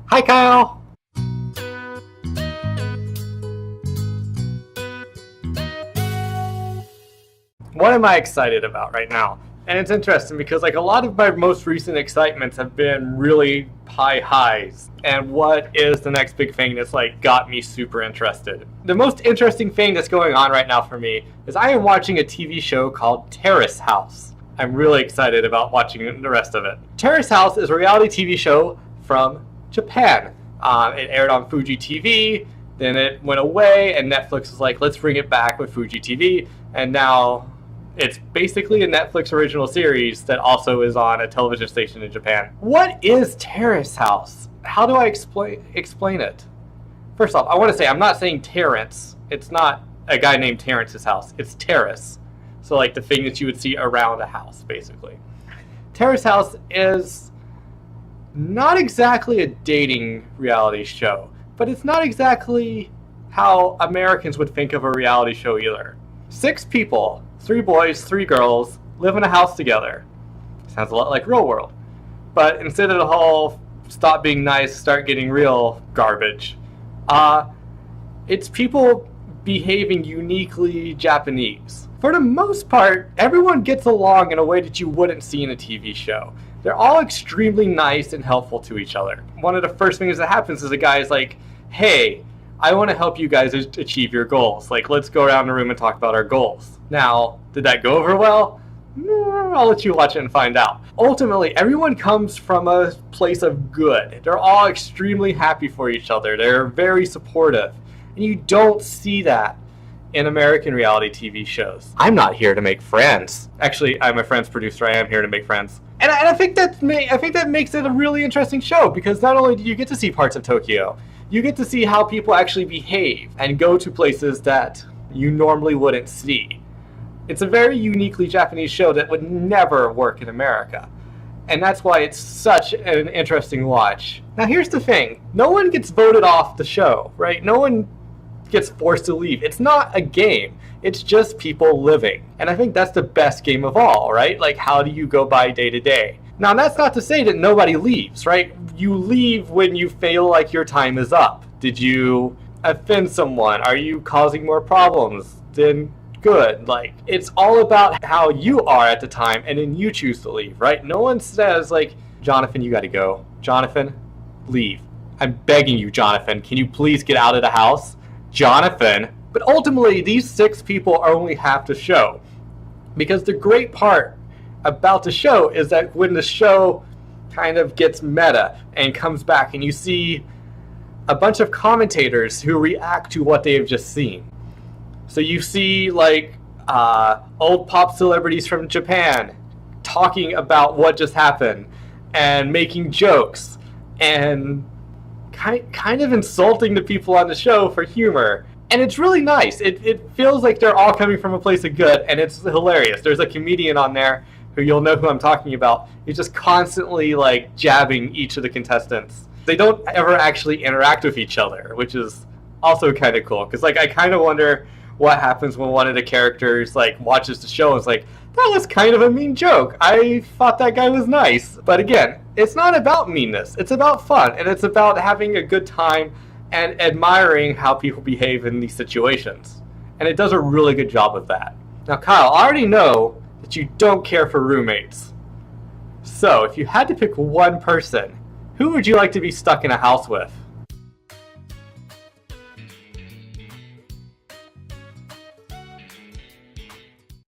Hi, Kyle! What am I excited about right now? And it's interesting because like a lot of my most recent excitements have been really high highs. And what is the next big thing that's like got me super interested? The most interesting thing that's going on right now for me is I am watching a TV show called Terrace House. I'm really excited about watching the rest of it. Terrace House is a reality TV show from Japan. It aired on Fuji TV, then it went away, and Netflix was like, let's bring it back with Fuji TV, and now it's basically a Netflix original series that also is on a television station in Japan. What is Terrace House? How do I explain it? First off, I want to say I'm not saying Terrence. It's not a guy named Terrence's house. It's terrace. So like the thing that you would see around a house, basically. Terrace House is not exactly a dating reality show, but it's not exactly how Americans would think of a reality show either. 6 people, 3 boys, 3 girls, live in a house together. Sounds a lot like Real World. But instead of the whole stop being nice, start getting real garbage, it's people behaving uniquely Japanese. For the most part, everyone gets along in a way that you wouldn't see in a TV show. They're all extremely nice and helpful to each other. One of the first things that happens is a guy is like, hey, I want to help you guys achieve your goals. Like, let's go around the room and talk about our goals. Now, did that go over well? I'll let you watch it and find out. Ultimately, everyone comes from a place of good. They're all extremely happy for each other. They're very supportive. And you don't see that in American reality TV shows. I'm not here to make friends. Actually, I'm a Friends producer. I am here to make friends. And I think that makes it a really interesting show, because not only do you get to see parts of Tokyo, you get to see how people actually behave and go to places that you normally wouldn't see. It's a very uniquely Japanese show that would never work in America. And that's why it's such an interesting watch. Now here's the thing. No one gets voted off the show, right? No one gets forced to leave. It's not a game. It's just people living. And I think that's the best game of all, right? Like, how do you go by day to day? Now, that's not to say that nobody leaves, right? You leave when you feel like your time is up. Did you offend someone? Are you causing more problems? Then good. Like, it's all about how you are at the time, and then you choose to leave, right? No one says, like, Jonathan, you gotta go. Jonathan, leave. I'm begging you, Jonathan, can you please get out of the house? Jonathan. But ultimately, these 6 people are only half the show. Because the great part about the show is that when the show kind of gets meta and comes back and you see a bunch of commentators who react to what they have just seen. So you see like old pop celebrities from Japan talking about what just happened and making jokes and kind of insulting the people on the show for humor. And it's really nice. It feels like they're all coming from a place of good, and it's hilarious. There's a comedian on there who you'll know who I'm talking about. He's just constantly like jabbing each of the contestants. They don't ever actually interact with each other, which is also kind of cool. Because like I kind of wonder what happens when one of the characters like watches the show and is like, that was kind of a mean joke. I thought that guy was nice. But again, it's not about meanness. It's about fun, and it's about having a good time and admiring how people behave in these situations. And it does a really good job of that. Now, Kyle, I already know that you don't care for roommates. So, if you had to pick one person, who would you like to be stuck in a house with?